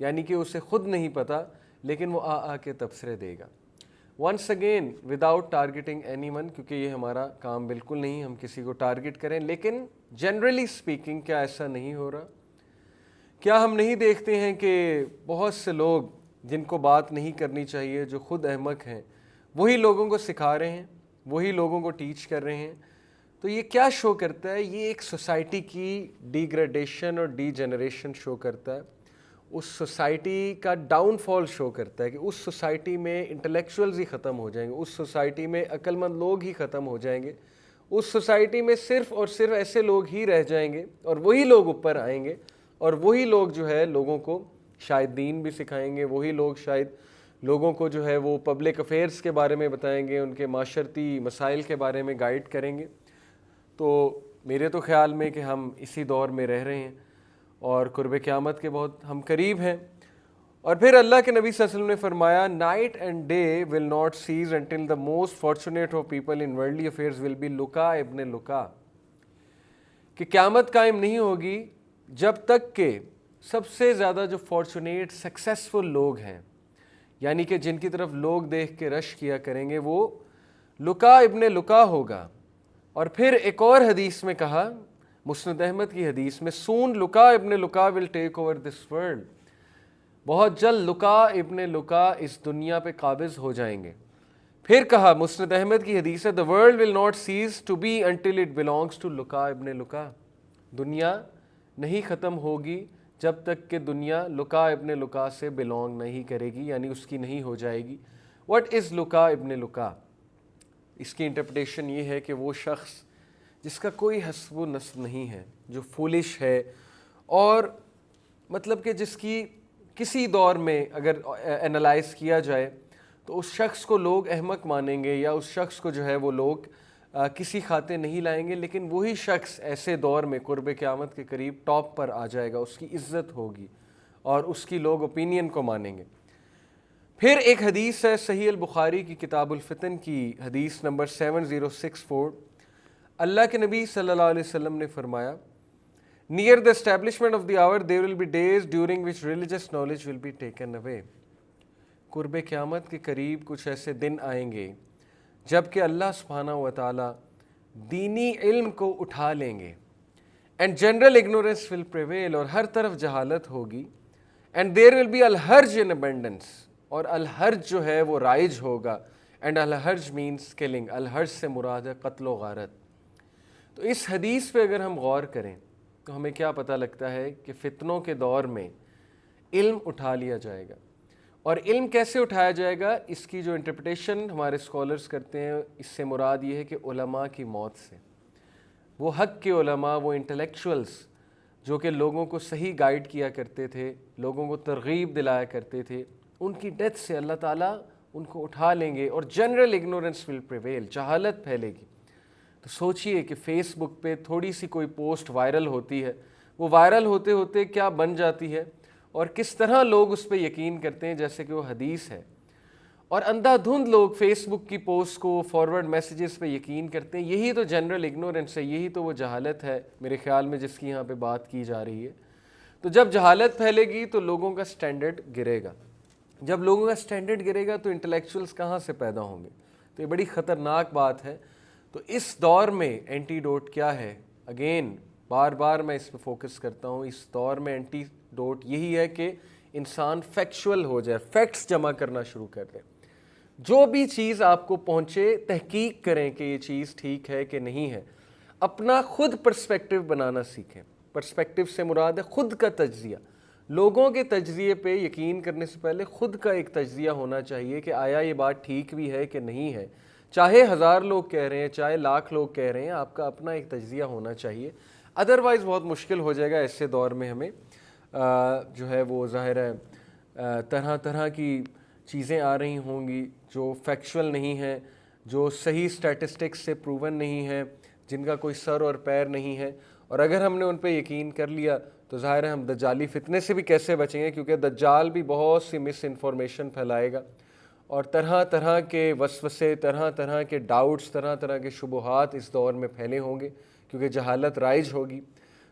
یعنی کہ اسے خود نہیں پتہ لیکن وہ آ کے تبصرے دے گا. Once again without targeting any one, کیونکہ یہ ہمارا کام بالکل نہیں ہم کسی کو ٹارگٹ کریں، لیکن جنرلی اسپیکنگ کیا ایسا نہیں ہو رہا؟ کیا ہم نہیں دیکھتے ہیں کہ بہت سے لوگ جن کو بات نہیں کرنی چاہیے، جو خود احمق ہیں، وہی لوگوں کو سکھا رہے ہیں، وہی لوگوں کو ٹیچ کر رہے ہیں؟ تو یہ کیا شو کرتا ہے؟ یہ ایک سوسائٹی کی ڈیگریڈیشن اور ڈی جنریشن شو کرتا ہے، اس سوسائٹی کا ڈاؤن فال شو کرتا ہے کہ اس سوسائٹی میں انٹلیکچوئلز ہی ختم ہو جائیں گے، اس سوسائٹی میں عقل مند لوگ ہی ختم ہو جائیں گے، اس سوسائٹی میں صرف اور صرف ایسے لوگ ہی رہ جائیں گے اور وہی لوگ اوپر آئیں گے، اور وہی لوگ جو ہے لوگوں کو شاید دین بھی سکھائیں گے، وہی لوگ شاید لوگوں کو جو ہے وہ پبلک افیئرز کے بارے میں بتائیں گے، ان کے معاشرتی مسائل کے بارے میں گائیڈ کریں گے. تو میرے تو خیال میں کہ ہم اسی دور میں رہ رہے ہیں اور قرب قیامت کے بہت ہم قریب ہیں. اور پھر اللہ کے نبی صلی اللہ علیہ وسلم نے فرمایا night and day will not cease until the most fortunate of people in worldly affairs will be لکا ابن لکا، کہ قیامت قائم نہیں ہوگی جب تک کہ سب سے زیادہ جو فارچونیٹ سکسیسفل لوگ ہیں، یعنی کہ جن کی طرف لوگ دیکھ کے رش کیا کریں گے، وہ لکا ابن لکا ہوگا. اور پھر ایک اور حدیث میں کہا، مسند احمد کی حدیث میں، سون لکا ابن لکا ول ٹیک اوور دس ورلڈ، بہت جلد لکا ابن لکا اس دنیا پہ قابض ہو جائیں گے. پھر کہا، مسند احمد کی حدیث ہے، the world will not cease to be until it belongs to لکا ابن لکا، دنیا نہیں ختم ہوگی جب تک کہ دنیا لکا ابن لکا سے بلونگ نہیں کرے گی، یعنی اس کی نہیں ہو جائے گی. what is لکا ابن لکا؟ اس کی انٹرپریٹیشن یہ ہے کہ وہ شخص جس کا کوئی حسب و نسب نہیں ہے، جو فولش ہے، اور مطلب کہ جس کی کسی دور میں اگر انالائز کیا جائے تو اس شخص کو لوگ احمق مانیں گے، یا اس شخص کو جو ہے وہ لوگ کسی کھاتے نہیں لائیں گے، لیکن وہی شخص ایسے دور میں قرب قیامت کے قریب ٹاپ پر آ جائے گا، اس کی عزت ہوگی اور اس کی لوگ اوپینین کو مانیں گے. پھر ایک حدیث ہے صحیح البخاری کی کتاب الفتن کی حدیث نمبر 7064، اللہ کے نبی صلی اللہ علیہ وسلم نے فرمایا، near the establishment of the hour there will be days during which religious knowledge will be taken away. قرب قیامت کے قریب کچھ ایسے دن آئیں گے جب کہ اللہ سبحانہ و تعالی دینی علم کو اٹھا لیں گے، and general ignorance will prevail، اور ہر طرف جہالت ہوگی، and there will be الحرج in abundance، اور الحرج جو ہے وہ رائج ہوگا، and الحرج means killing، الحرج سے مراد ہے قتل و غارت. تو اس حدیث پہ اگر ہم غور کریں تو ہمیں کیا پتہ لگتا ہے کہ فتنوں کے دور میں علم اٹھا لیا جائے گا. اور علم کیسے اٹھایا جائے گا؟ اس کی جو انٹرپریٹیشن ہمارے اسکالرز کرتے ہیں، اس سے مراد یہ ہے کہ علماء کی موت سے، وہ حق کے علماء، وہ انٹلیکچوئلز جو کہ لوگوں کو صحیح گائیڈ کیا کرتے تھے، لوگوں کو ترغیب دلایا کرتے تھے، ان کی ڈیتھ سے اللہ تعالیٰ ان کو اٹھا لیں گے، اور جنرل اگنورنس ول پریویل، جہالت پھیلے گی. تو سوچئے کہ فیس بک پہ تھوڑی سی کوئی پوسٹ وائرل ہوتی ہے، وہ وائرل ہوتے ہوتے کیا بن جاتی ہے، اور کس طرح لوگ اس پہ یقین کرتے ہیں جیسے کہ وہ حدیث ہے. اور اندھا دھند لوگ فیس بک کی پوسٹ کو، فارورڈ میسیجز پہ یقین کرتے ہیں. یہی تو جنرل اگنورنس ہے، یہی تو وہ جہالت ہے میرے خیال میں جس کی یہاں پہ بات کی جا رہی ہے. تو جب جہالت پھیلے گی تو لوگوں کا سٹینڈرڈ گرے گا، جب لوگوں کا سٹینڈرڈ گرے گا تو انٹلیکچوئلز کہاں سے پیدا ہوں گے؟ تو یہ بڑی خطرناک بات ہے. تو اس دور میں اینٹی ڈوٹ کیا ہے؟ اگین بار بار میں اس پہ فوکس کرتا ہوں، اس دور میں اینٹی ڈوٹ یہی ہے کہ انسان فیکچول ہو جائے، فیکٹس جمع کرنا شروع کر دے. جو بھی چیز آپ کو پہنچے تحقیق کریں کہ یہ چیز ٹھیک ہے کہ نہیں ہے، اپنا خود پرسپیکٹیو بنانا سیکھیں. پرسپیکٹیو سے مراد ہے خود کا تجزیہ. لوگوں کے تجزیے پہ یقین کرنے سے پہلے خود کا ایک تجزیہ ہونا چاہیے کہ آیا یہ بات ٹھیک بھی ہے کہ نہیں ہے. چاہے 1000 لوگ کہہ رہے ہیں، چاہے لاکھ لوگ کہہ رہے ہیں، آپ کا اپنا ایک تجزیہ ہونا چاہیے. ادروائز بہت مشکل ہو جائے گا ایسے دور میں. ہمیں جو ہے وہ ظاہر ہے طرح طرح کی چیزیں آ رہی ہوں گی جو فیکچول نہیں ہیں، جو صحیح اسٹیٹسٹکس سے پروون نہیں ہیں، جن کا کوئی سر اور پیر نہیں ہے. اور اگر ہم نے ان پہ یقین کر لیا تو ظاہر ہے ہم دجالی فتنے سے بھی کیسے بچیں گے، کیونکہ دجال بھی بہت سی مس انفارمیشن پھیلائے گا، اور طرح طرح کے وسوسے، طرح طرح کے ڈاؤٹس، طرح طرح کے شبہات اس دور میں پھیلے ہوں گے کیونکہ جہالت رائج ہوگی.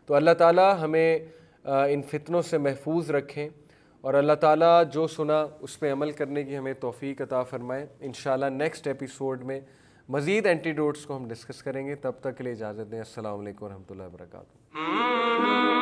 تو اللہ تعالیٰ ہمیں ان فتنوں سے محفوظ رکھیں اور اللہ تعالیٰ جو سنا اس پہ عمل کرنے کی ہمیں توفیق عطا فرمائے. انشاءاللہ نیکسٹ ایپیسوڈ میں مزید اینٹی ڈوٹس کو ہم ڈسکس کریں گے. تب تک کے لیے اجازت دیں. السلام علیکم ورحمۃ اللہ وبرکاتہ.